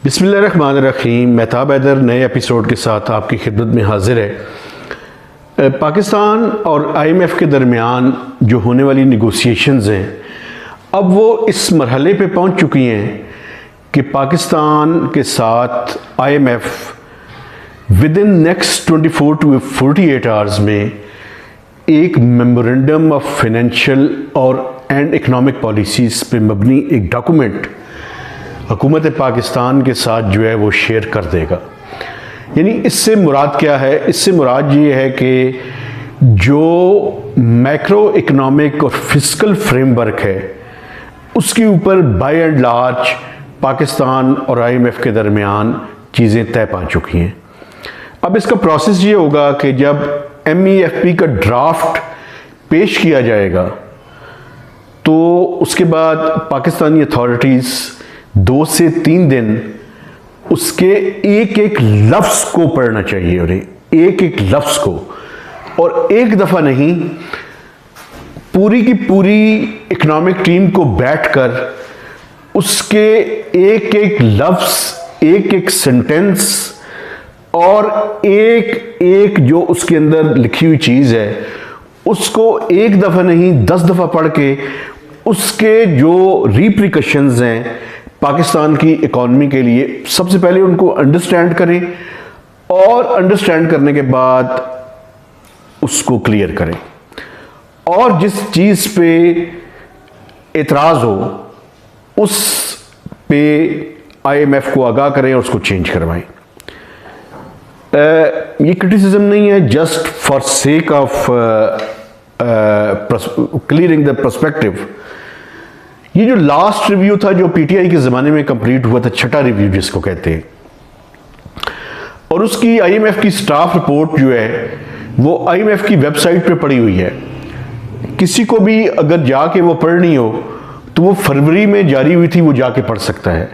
बिस्मिल्लाहिर्रहमानिर्रहीम। मेहताब हैदर नए एपिसोड के साथ आपकी खिदमत में हाजिर है। पाकिस्तान और IMF के दरमियान जो होने वाली नेगोशिएशंस हैं, अब वो इस मरहले पे पहुंच चुकी हैं कि पाकिस्तान के साथ IMF with in next 24 to 48 hours में एक मेमोरेंडम ऑफ फाइनेंशियल और एंड इकनॉमिक पॉलिसीज़ पे मबनी एक डॉक्यूमेंट हुकूमत पाकिस्तान के साथ जो है वो शेयर कर देगा। यानी इससे मुराद क्या है? इससे मुराद ये है कि जो मैक्रो इकनॉमिक और फिस्कल फ्रेमवर्क है उसके ऊपर बाय एंड लार्ज पाकिस्तान और IMF के दरमियान चीज़ें तय पा चुकी हैं। अब इसका प्रोसेस ये होगा कि जब MEFP का ड्राफ्ट पेश किया जाएगा तो उसके बाद पाकिस्तानी अथॉरिटीज़ 2 से 3 दिन उसके एक एक लफ्ज़ को पढ़ना चाहिए, उन्हें एक एक लफ्ज़ को, और एक दफ़ा नहीं, पूरी की पूरी इकनॉमिक टीम को बैठकर उसके एक एक लफ्ज़, एक एक सेंटेंस और एक एक जो उसके अंदर लिखी हुई चीज़ है उसको एक दफ़ा नहीं 10 दफ़ा पढ़ के उसके जो रिप्रिकॉशंस हैं पाकिस्तान की इकॉनमी के लिए सबसे पहले उनको अंडरस्टैंड करें और अंडरस्टैंड करने के बाद उसको क्लियर करें, और जिस चीज़ पे एतराज़ हो उस पे IMF को आगाह करें और उसको चेंज करवाएं। ये क्रिटिसिज्म नहीं है just for sake of clearing the perspective. ये जो लास्ट रिव्यू था जो PTI के ज़माने में कंप्लीट हुआ था, छठा रिव्यू जिसको कहते हैं, और उसकी IMF की स्टाफ रिपोर्ट जो है वो IMF की वेबसाइट पे पड़ी हुई है। किसी को भी अगर जाके वो पढ़नी हो तो वो फरवरी में जारी हुई थी, वो जाके पढ़ सकता है।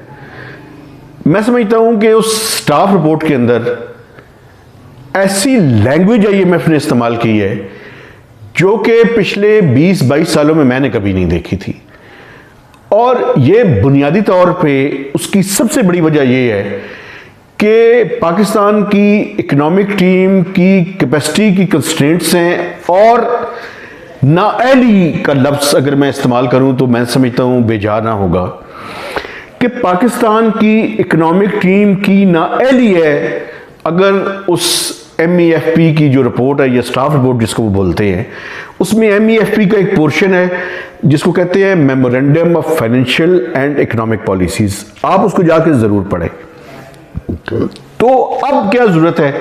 मैं समझता हूँ कि उस स्टाफ रिपोर्ट के अंदर ऐसी लैंग्वेज IMF ने इस्तेमाल की है जो कि पिछले 20-22 सालों में मैंने कभी नहीं देखी थी, और ये बुनियादी तौर पे उसकी सबसे बड़ी वजह ये है कि पाकिस्तान की इकोनॉमिक टीम की कैपेसिटी की कंस्ट्रेंट्स हैं, और नाअहली का लफ्ज़ अगर मैं इस्तेमाल करूं तो मैं समझता हूं बेजा ना होगा कि पाकिस्तान की इकोनॉमिक टीम की नाअहली है अगर उस MEFP की जो रिपोर्ट है या स्टाफ रिपोर्ट जिसको वो बोलते हैं, उसमें MEFP का एक पोर्शन है जिसको कहते हैं memorandum of financial and economic policies. आप उसको जाकर ज़रूर पढ़ें। तो अब क्या ज़रूरत है?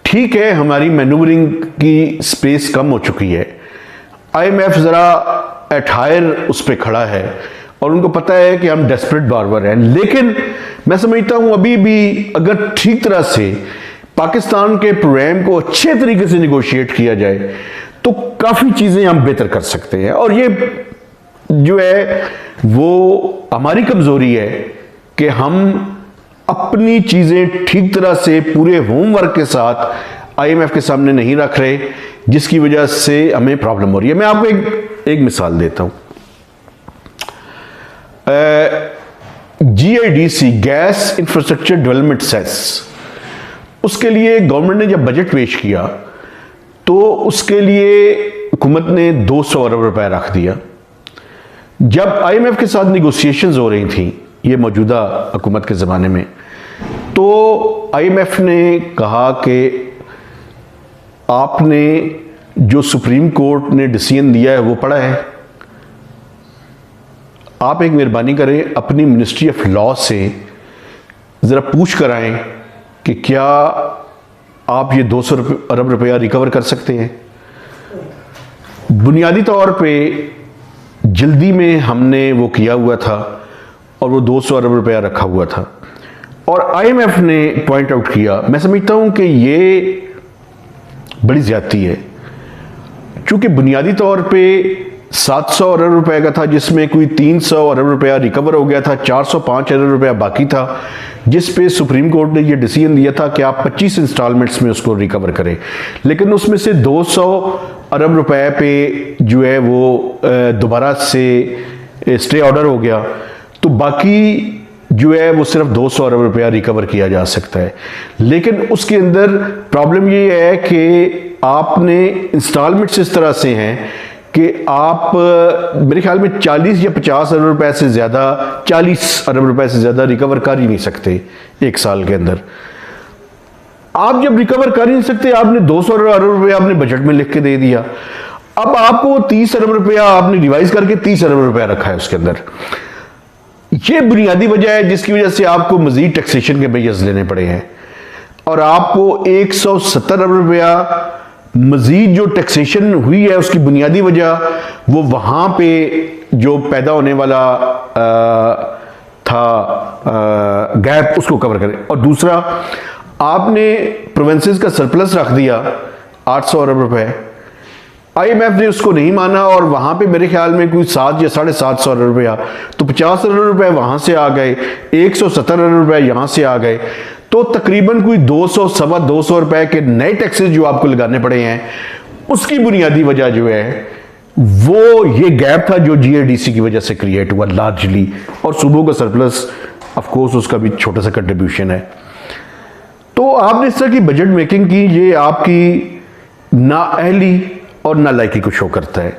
ठीक है, हमारी मैनूवरिंग की स्पेस कम हो चुकी है, IMF ज़रा एट हायर उस पर खड़ा है और उनको पता है कि हम डेस्परेट बारबर हैं, लेकिन मैं समझता हूँ अभी भी अगर ठीक तरह से पाकिस्तान के प्रोग्राम को अच्छे तरीके से निगोशिएट किया जाए तो काफ़ी चीज़ें हम बेहतर कर सकते हैं। और ये जो है वो हमारी कमज़ोरी है कि हम अपनी चीज़ें ठीक तरह से पूरे होमवर्क के साथ IMF के सामने नहीं रख रहे, जिसकी वजह से हमें प्रॉब्लम हो रही है। मैं आपको एक मिसाल देता हूँ। GIDC, gas infrastructure development cess, उसके लिए गवर्नमेंट ने जब बजट पेश किया तो उसके लिए हुकूमत ने 200 अरब रुपए रख दिया। जब IMF के साथ निगोशिएशंस हो रही थी ये मौजूदा हुकूमत के ज़माने में, तो IMF ने कहा कि आपने जो सुप्रीम कोर्ट ने डिसीजन दिया है वो पढ़ा है, आप एक मेहरबानी करें अपनी मिनिस्ट्री ऑफ लॉ से ज़रा पूछ कर आएँ कि क्या आप ये 200 अरब रुपया रिकवर कर सकते हैं। बुनियादी तौर पे जल्दी में हमने वो किया हुआ था और वो 200 अरब रुपया रखा हुआ था, और IMF ने पॉइंट आउट किया। मैं समझता हूँ कि ये बड़ी ज़्यादती है, क्योंकि बुनियादी तौर पे 700 अरब रुपए का था जिसमें कोई 300 अरब रुपया रिकवर हो गया था, 405 अरब रुपया बाकी था, जिस पे सुप्रीम कोर्ट ने ये डिसीजन दिया था कि आप 25 इंस्टॉलमेंट्स में उसको रिकवर करें, लेकिन उसमें से 200 अरब रुपए पे जो है वो दोबारा से स्टे ऑर्डर हो गया, तो बाकी जो है वो सिर्फ 200 अरब रुपया रिकवर किया जा सकता है। लेकिन उसके अंदर प्रॉब्लम ये है कि आपने इंस्टॉलमेंट्स इस तरह से हैं कि आप मेरे ख्याल में 40 या 50 अरब रुपए से ज़्यादा, 40 अरब रुपए से ज़्यादा रिकवर कर ही नहीं सकते एक साल के अंदर। आप जब रिकवर कर ही नहीं सकते, आपने 200 अरब रुपया आपने बजट में लिख के दे दिया, अब आपको 30 अरब रुपया आपने रिवाइज करके 30 अरब रुपया रखा है उसके अंदर। ये बुनियादी वजह है जिसकी वजह से आपको मजीद टैक्सेशन के मेजर्स लेने पड़े हैं और आपको 170 अरब रुपया मजीद जो टैक्सेशन हुई है उसकी बुनियादी वजह वो वहां पे जो पैदा होने वाला था गैप उसको कवर करें। और दूसरा, आपने प्रोविंसेस का सरप्लस रख दिया 800 अरब रुपए, आईएमएफ ने उसको नहीं माना और वहां पे मेरे ख्याल में कोई 7 या 750 अरब रुपया, तो 50 अरब रुपए वहां से आ गए, 170 अरब रुपए यहां से आ गए, तो तकरीबन कोई 200 सवा 200 रुपए के नए टैक्सेस जो आपको लगाने पड़े हैं। उसकी बुनियादी वजह जो है वो ये गैप था जो जीएडीसी की वजह से क्रिएट हुआ लार्जली, और सूबों का सरप्लस ऑफ कोर्स उसका भी छोटा सा कंट्रीब्यूशन है। तो आपने इस तरह की बजट मेकिंग की, ये आपकी नाअहली और नालायकी को शो करता है।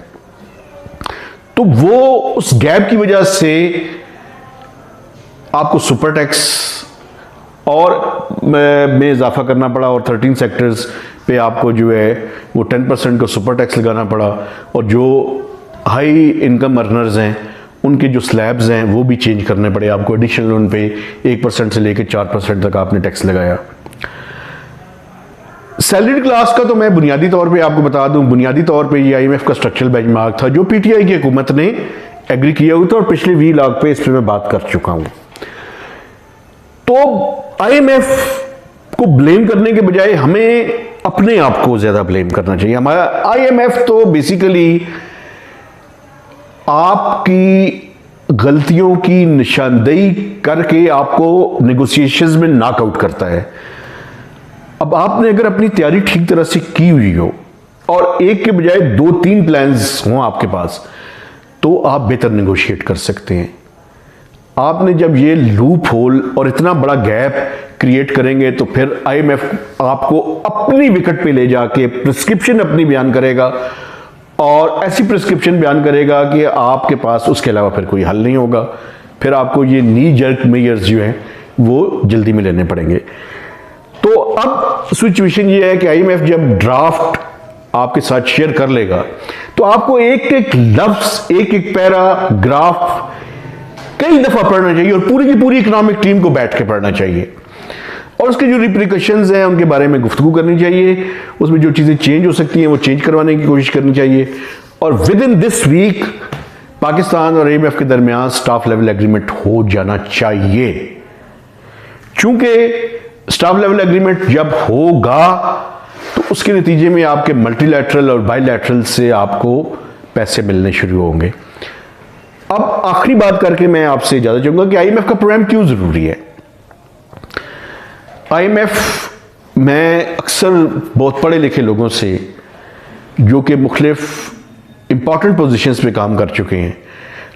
तो वो उस गैप की वजह से आपको सुपर टैक्स और में इजाफा करना पड़ा और 13 सेक्टर्स पे आपको जो है वो 10% का सुपर टैक्स लगाना पड़ा, और जो हाई इनकम अर्नर्स हैं उनके जो स्लैब्स हैं वो भी चेंज करने पड़े आपको। एडिशनल उन पे 1% से लेकर 4% तक आपने टैक्स लगाया। सैलरीड क्लास का तो मैं बुनियादी तौर पे आपको बता दूं, बुनियादी तौर पे ये आईएमएफ का स्ट्रक्चरल बेंचमार्क था जो पीटीआई की हुकूमत ने एग्री किया हुआ था, और पिछले 20 लाख पे इस पे मैं बात कर चुका हूं। तो आईएमएफ को ब्लेम करने के बजाय हमें अपने आप को ज्यादा ब्लेम करना चाहिए। हमारा आईएमएफ तो बेसिकली आपकी गलतियों की निशानदेही करके आपको नेगोशिएशंस में नॉकआउट करता है। अब आपने अगर अपनी तैयारी ठीक तरह से की हुई हो और एक के बजाय 2-3 प्लान्स हों आपके पास, तो आप बेहतर नेगोशिएट कर सकते हैं। आपने जब ये लूप होल और इतना बड़ा गैप क्रिएट करेंगे तो फिर आईएमएफ आपको अपनी विकेट पे ले जाके प्रिस्क्रिप्शन अपनी बयान करेगा, और ऐसी प्रिस्क्रिप्शन बयान करेगा कि आपके पास उसके अलावा फिर कोई हल नहीं होगा। फिर आपको ये नी जर्क मेजर्स जो हैं वो जल्दी में लेने पड़ेंगे। तो अब सिचुएशन ये है कि आईएमएफ जब ड्राफ्ट आपके साथ शेयर कर लेगा तो आपको एक एक लफ्ज, एक एक पैराग्राफ कई दफा पढ़ना चाहिए और पूरी की पूरी इकोनॉमिक टीम को बैठ के पढ़ना चाहिए, और उसके जो रिप्रिकॉशंस हैं उनके बारे में गुफ्तगू करनी चाहिए। उसमें जो चीजें चेंज हो सकती हैं वो चेंज करवाने की कोशिश करनी चाहिए, और within this week Pakistan और आईएमएफ के दरमियान स्टाफ लेवल एग्रीमेंट हो जाना चाहिए। चूंकि स्टाफ लेवल एग्रीमेंट जब होगा तो उसके नतीजे में आपके मल्टीलैटरल और बायलैटरल से आपको पैसे मिलने शुरू होंगे। अब आखिरी बात करके मैं आपसे इजाजत चाहूंगा कि आईएमएफ का प्रोग्राम क्यों जरूरी है। आईएमएफ, मैं अक्सर बहुत पढ़े लिखे लोगों से जो कि मुख्तलिफ इंपॉर्टेंट पोजीशंस पे काम कर चुके हैं,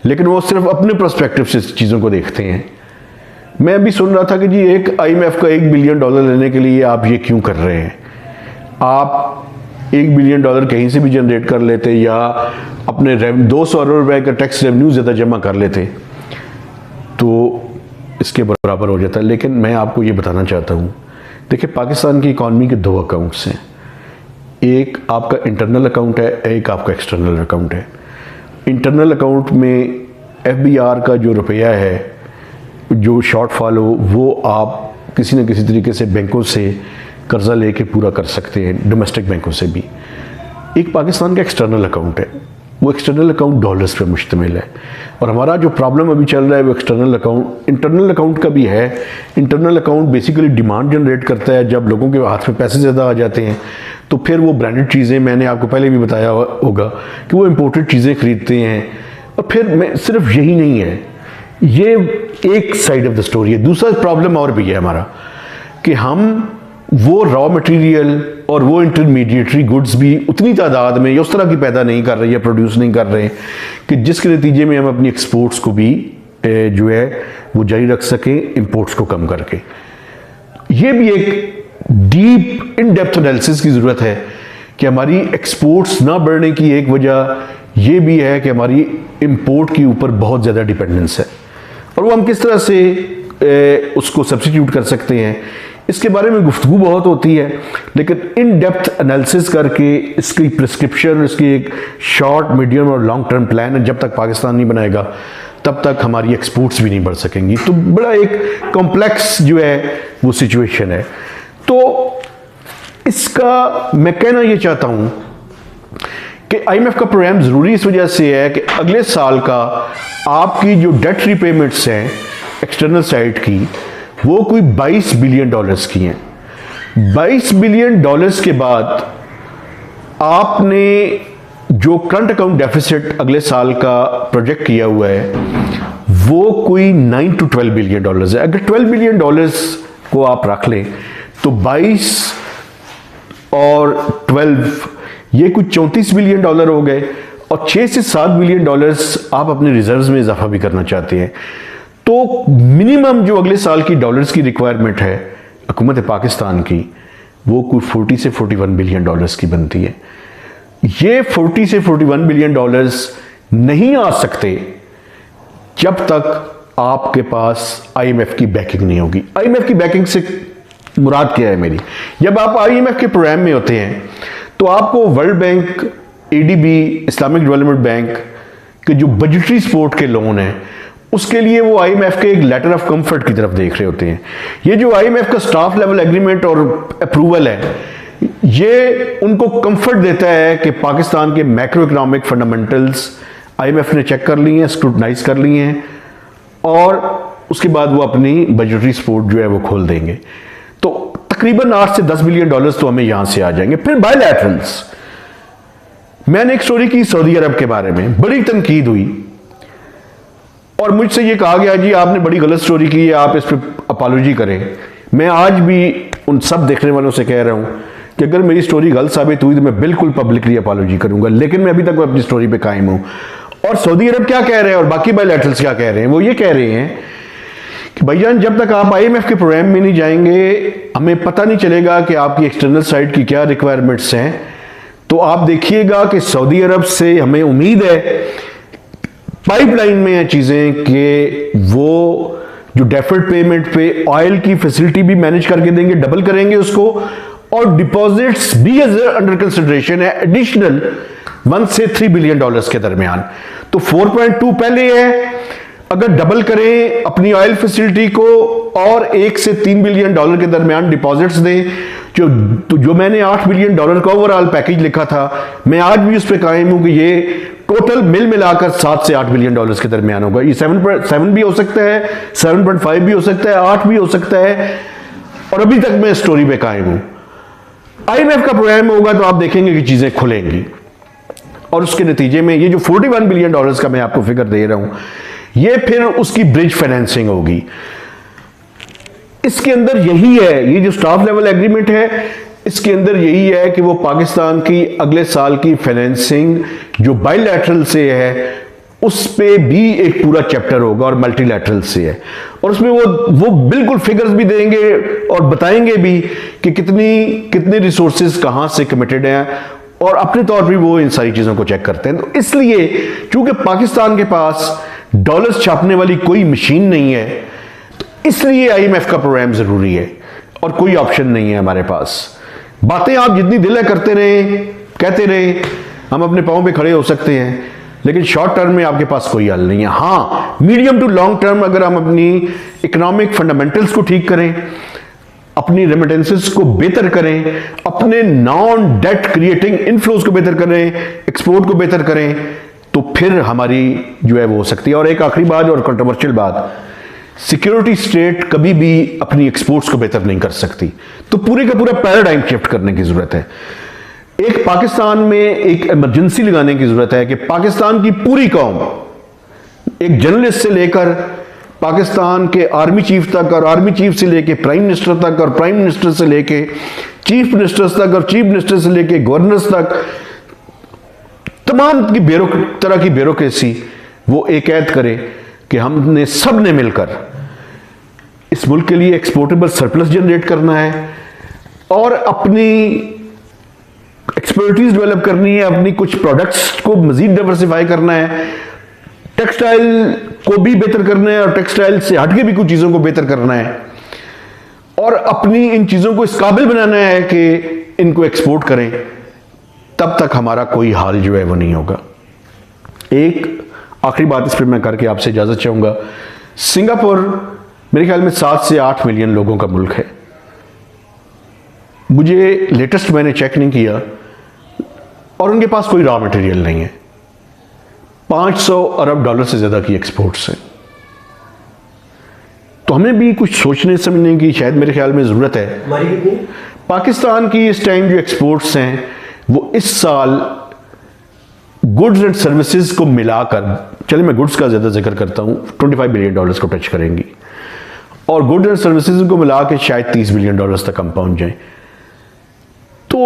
लेकिन वो सिर्फ अपने पर्सपेक्टिव से चीज़ों को देखते हैं। मैं अभी सुन रहा था कि जी एक आईएमएफ का $1 बिलियन लेने के लिए आप ये क्यों कर रहे हैं, आप $1 बिलियन कहीं से भी जनरेट कर लेते या अपने 200 अरब रुपए का टैक्स रेवेन्यू ज़्यादा जमा कर लेते तो इसके बराबर हो जाता है। लेकिन मैं आपको ये बताना चाहता हूँ, देखिए पाकिस्तान की इकॉनमी के 2 अकाउंट्स हैं, एक आपका इंटरनल अकाउंट है, एक आपका एक्सटर्नल अकाउंट है। इंटरनल अकाउंट में एफबीआर का जो रुपया है, जो शॉर्टफॉल हो, वो आप किसी न किसी तरीके से बैंकों से कर्जा लेके पूरा कर सकते हैं, डोमेस्टिक बैंकों से भी। एक पाकिस्तान का एक्सटर्नल अकाउंट है, वो एक्सटर्नल अकाउंट डॉलर्स पे मुश्तमिल है, और हमारा जो प्रॉब्लम अभी चल रहा है वो एक्सटर्नल अकाउंट, इंटरनल अकाउंट का भी है। Internal account basically demand generate करता है, जब लोगों के हाथ में पैसे ज़्यादा आ जाते हैं तो फिर वो ब्रांडेड चीज़ें, मैंने आपको पहले भी बताया होगा कि वो इम्पोर्टेड चीज़ें खरीदते हैं। और फिर मैं सिर्फ यही नहीं है, ये एक साइड ऑफ द स्टोरी है। दूसरा प्रॉब्लम और भी है हमारा कि हम वो रॉ मटेरियल और वो इंटरमीडिएटरी गुड्स भी उतनी तादाद में या उस तरह की पैदा नहीं कर रहे या प्रोड्यूस नहीं कर रहे कि जिसके नतीजे में हम अपनी एक्सपोर्ट्स को भी जो है वो जारी रख सकें इंपोर्ट्स को कम करके। ये भी एक डीप इन डेप्थ एनालिसिस की ज़रूरत है कि हमारी एक्सपोर्ट्स ना बढ़ने की एक वजह ये भी है कि हमारी इंपोर्ट के ऊपर बहुत ज़्यादा डिपेंडेंस है, और वो हम किस तरह से उसको सब्स्टिट्यूट कर सकते हैं, इसके बारे में गुफ्तगू बहुत होती है, लेकिन इन डेप्थ एनालिसिस करके इसकी प्रिस्क्रिप्शन, इसकी एक शॉर्ट, मीडियम और लॉन्ग टर्म प्लान है, जब तक पाकिस्तान नहीं बनाएगा तब तक हमारी एक्सपोर्ट्स भी नहीं बढ़ सकेंगी। तो बड़ा एक कॉम्प्लेक्स जो है वो सिचुएशन है। तो इसका मैं कहना ये चाहता हूं कि आईएमएफ का प्रोग्राम ज़रूरी इस वजह से है कि अगले साल का आपकी जो डेट रीपेमेंट्स हैं एक्सटर्नल साइड की, वो कोई $22 बिलियन की हैं। $22 बिलियन के बाद आपने जो करंट अकाउंट डेफिसिट अगले साल का प्रोजेक्ट किया हुआ है वो कोई 9 to 12 बिलियन है। अगर 12 बिलियन को आप रख लें तो 22 और 12 ये कुछ 34 बिलियन डॉलर हो गए, और 6 से 7 बिलियन डॉलर्स आप अपने रिजर्व्स में इजाफा भी करना चाहते हैं। तो मिनिमम जो अगले साल की डॉलर्स की रिक्वायरमेंट है हुकूमत पाकिस्तान की, वो कुछ 40 से 41 बिलियन डॉलर्स की बनती है। ये 40 से 41 बिलियन डॉलर्स नहीं आ सकते जब तक आपके पास आईएमएफ की बैकिंग नहीं होगी। आईएमएफ की बैकिंग से मुराद क्या है मेरी, जब आप आईएमएफ के प्रोग्राम में होते हैं तो आपको world bank, ADB, Islamic development bank के जो बजटरी सपोर्ट के लोन हैं उसके लिए वो आईएमएफ के एक लेटर ऑफ कंफर्ट की तरफ देख रहे होते हैं। ये जो आईएमएफ का स्टाफ लेवल एग्रीमेंट और अप्रूवल है, ये उनको कंफर्ट देता है कि पाकिस्तान के मैक्रो इकोनॉमिक फंडामेंटल्स आईएमएफ ने चेक कर लिए हैं, स्क्रूटनाइज कर लिए हैं, और उसके बाद वो अपनी बजटरी सपोर्ट जो है वो खोल देंगे। तो तकरीबन 8 से 10 बिलियन डॉलर्स तो हमें यहां से आ जाएंगे। फिर बायलैटरल्स, मैंने एक स्टोरी की सऊदी अरब के बारे में, बड़ी तनकीद हुई और मुझसे ये कहा गया जी आपने बड़ी गलत स्टोरी की है, आप इस पर अपॉलॉजी करें। मैं आज भी उन सब देखने वालों से कह रहा हूं कि अगर मेरी स्टोरी गलत साबित हुई तो मैं बिल्कुल पब्लिकली अपॉलॉजी करूंगा, लेकिन मैं अभी तक अपनी स्टोरी पे कायम हूं। और सऊदी अरब क्या कह रहे हैं और बाकी बायलैटरल्स क्या कह रहे हैं, वो ये कह रहे हैं कि भाईजान जब तक आप आईएमएफ के प्रोग्राम में नहीं जाएंगे हमें पता नहीं चलेगा कि आपकी एक्सटर्नल साइड की क्या रिक्वायरमेंट्स हैं। तो आप देखिएगा कि सऊदी अरब से हमें उम्मीद है, पाइपलाइन में है चीजें, कि वो जो डेफर्ड पेमेंट पे ऑयल की फैसिलिटी भी मैनेज करके देंगे, डबल करेंगे उसको, और डिपॉजिट्स भी अंडर कंसिडरेशन है एडिशनल 1 से 3 बिलियन डॉलर्स के दरमियान। तो 4.2 पहले है, अगर डबल करें अपनी ऑयल फैसिलिटी को और 1 से 3 बिलियन डॉलर के दरमियान डिपॉजिट्स दें, जो मैंने 8 बिलियन डॉलर का ओवरऑल पैकेज लिखा था, मैं आज भी उस पर कायम हूं कि ये टोटल मिल मिलाकर 7 से 8 बिलियन डॉलर्स के दरमियान होगा। ये 7 भी हो सकता है, 7.5 भी हो सकता है, 8 भी हो सकता है, और अभी तक मैं स्टोरी पे कायम हूं। आईएमएफ का प्रोग्राम होगा तो आप देखेंगे कि चीजें खुलेंगी, और उसके नतीजे में ये जो 41 बिलियन डॉलर्स का मैं आपको फिगर दे रहा हूं, ये फिर उसकी ब्रिज फाइनेंसिंग होगी। इसके अंदर यही है, ये जो स्टाफ लेवल एग्रीमेंट है, इसके अंदर यही है कि वो पाकिस्तान की अगले साल की फाइनेंसिंग जो बायलैटरल से है उस पे भी एक पूरा चैप्टर होगा, और मल्टीलैटरल से है, और उसमें वो बिल्कुल फिगर्स भी देंगे और बताएंगे भी कि कितने रिसोर्सेज कहां से कमिटेड हैं, और अपने तौर पर वो इन सारी चीजों को चेक करते हैं। तो इसलिए चूंकि पाकिस्तान के पास डॉलर्स छापने वाली कोई मशीन नहीं है, तो इसलिए आईएमएफ का प्रोग्राम जरूरी है, और कोई ऑप्शन नहीं है हमारे पास। बातें आप जितनी दिल है करते रहे, कहते रहे, हम अपने पांव पे खड़े हो सकते हैं, लेकिन शॉर्ट टर्म में आपके पास कोई हल नहीं है। हाँ, मीडियम टू लॉन्ग टर्म अगर हम अपनी इकोनॉमिक फंडामेंटल्स को ठीक करें, अपनी रेमिटेंसेस को बेहतर करें, अपने नॉन डेट क्रिएटिंग इनफ्लोज को बेहतर करें, एक्सपोर्ट को बेहतर करें, तो फिर हमारी जो है वो हो सकती है। और एक आखिरी बात और कंट्रोवर्शियल बात, सिक्योरिटी स्टेट कभी भी अपनी एक्सपोर्ट्स को बेहतर नहीं कर सकती, तो पूरे का पूरा पैराडाइम शिफ्ट करने की जरूरत है। एक पाकिस्तान में एक इमरजेंसी लगाने की जरूरत है कि पाकिस्तान की पूरी कौम, एक जर्नलिस्ट से लेकर पाकिस्तान के आर्मी चीफ तक, और आर्मी चीफ से लेकर प्राइम मिनिस्टर तक, और प्राइम मिनिस्टर से लेकर चीफ मिनिस्टर्स तक, और चीफ मिनिस्टर से लेकर गवर्नर्स तक, तमाम की तरह की ब्यूरोक्रेसी वो एक ऐद करे कि हमने सब ने मिलकर इस मुल्क के लिए एक्सपोर्टेबल सरप्लस जनरेट करना है और अपनी एक्सपर्टीज डेवलप करनी है, अपनी कुछ प्रोडक्ट्स को मजीद डाइवर्सिफाई करना है, टेक्सटाइल को भी बेहतर करना है और टेक्सटाइल से हटके भी कुछ चीज़ों को बेहतर करना है और अपनी इन चीज़ों को इस काबिल बनाना है कि इनको एक्सपोर्ट करें, तब तक हमारा कोई हाल जो है वो नहीं होगा। एक आखिरी बात इस पर मैं करके आपसे इजाज़त चाहूँगा। सिंगापुर मेरे ख्याल में 7 से 8 मिलियन लोगों का मुल्क है। मुझे लेटेस्ट मैंने चेक नहीं किया और उनके पास कोई रॉ मटेरियल नहीं है। 500 अरब डॉलर से ज़्यादा की एक्सपोर्ट्स हैं। तो हमें भी कुछ सोचने समझने की शायद मेरे ख्याल में ज़रूरत है। हमारी कितनी? पाकिस्तान की इस टाइम जो एक्सपोर्ट्स हैं वो इस साल गुड्स एंड सर्विसेज को मिलाकर, चलिए मैं गुड्स का ज़्यादा जिक्र करता हूँ, 25 बिलियन डॉलर्स को टच करेंगी और गुड्स एंड सर्विसेज को मिला के शायद 30 बिलियन डॉलर्स तक हम पहुँच जाएं। तो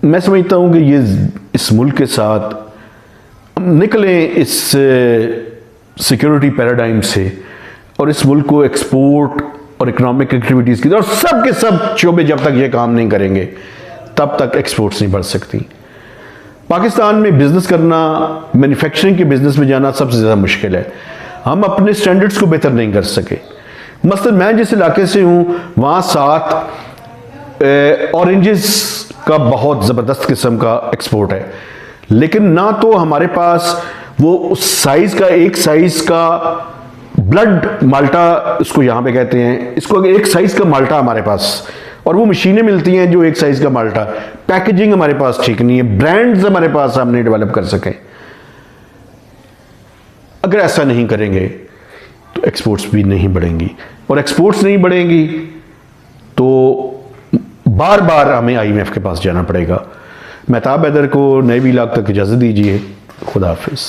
मैं समझता हूँ कि ये इस मुल्क के साथ हम निकलें इस सिक्योरिटी पैराडाइम से और इस मुल्क को एक्सपोर्ट और इकोनॉमिक एक्टिविटीज़ की और सब के सब शोबे जब तक ये काम नहीं करेंगे तब तक एक्सपोर्ट्स नहीं बढ़ सकती। पाकिस्तान में बिजनेस करना, मैन्युफैक्चरिंग के बिजनेस में जाना सबसे ज़्यादा मुश्किल है। हम अपने स्टैंडर्ड्स को बेहतर नहीं कर सके। मसलन मैं जिस इलाके से हूँ वहाँ 7 ऑरेंजेस का बहुत ज़बरदस्त किस्म का एक्सपोर्ट है, लेकिन ना तो हमारे पास वो उस साइज़ का, एक साइज़ का ब्लड माल्टा इसको यहाँ पे कहते हैं, इसको एक साइज़ का माल्टा हमारे पास, और वो मशीनें मिलती हैं जो एक साइज़ का माल्टा। पैकेजिंग हमारे पास ठीक नहीं है, ब्रांड्स हमारे पास हम नहीं डेवलप कर सकें। अगर ऐसा नहीं करेंगे तो एक्सपोर्ट्स भी नहीं बढ़ेंगी और एक्सपोर्ट्स नहीं बढ़ेंगी तो बार बार हमें IMF के पास जाना पड़ेगा। मेहताब हैदर को नए व्लॉग तक इजाज़त दीजिए। खुदा हाफिज़।